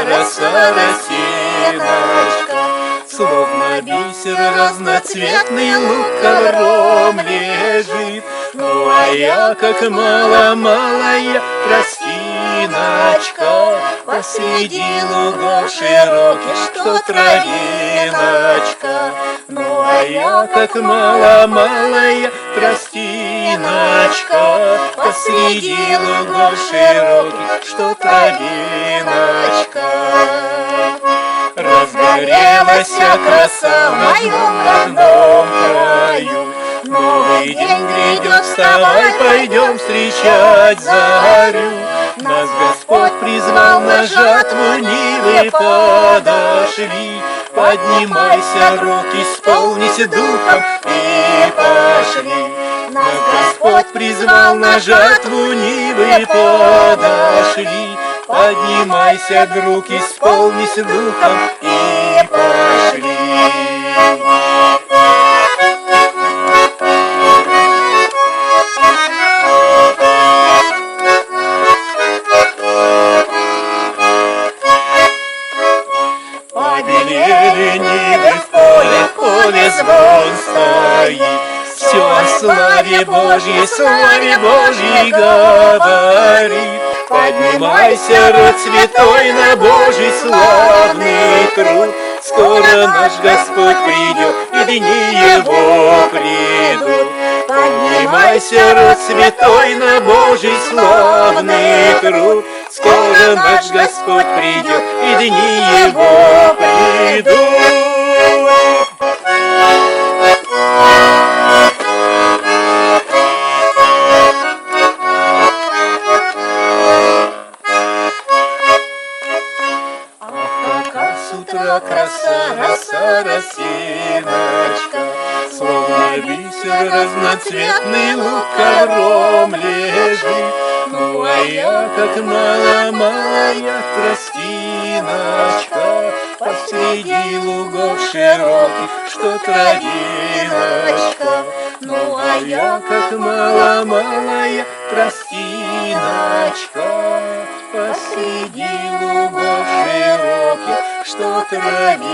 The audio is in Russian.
роса, росиночка. Словно бисер разноцветный лук ковром лежит. Ну а я, как малая тростиночка, посреди лугов широких, что травиночка. Ну а я, как малая тростиночка, посреди лугов широких, что травиночка. Разгорелась краса в моем родном краю. Новый день грядет, вставай, пойдем встречать зарю. Нас Господь призвал на жатву, нивы подошли. Поднимайся, руки исполнись духом и пошли. Нас Господь призвал на жатву, нивы подошли. Поднимайся, друг, исполнись духом и пошли. Побелели нивы в поле звон стоит. Все о славе Божьей говорит. Поднимайся, род святой, на Божий славный труд. Скоро наш Господь придет, и дни Его придут. Поднимайся, род святой, на Божий славный труд. Скоро наш Господь придет, и дни Его придут. С утра роса, росиночка, словно бисер разноцветный лук ковром лежит. Ну а я, как малая тростиночка, посреди лугов широких, что травиночка. Ну а я, как малая тростиночка, посреди лугов широких, что травиночка.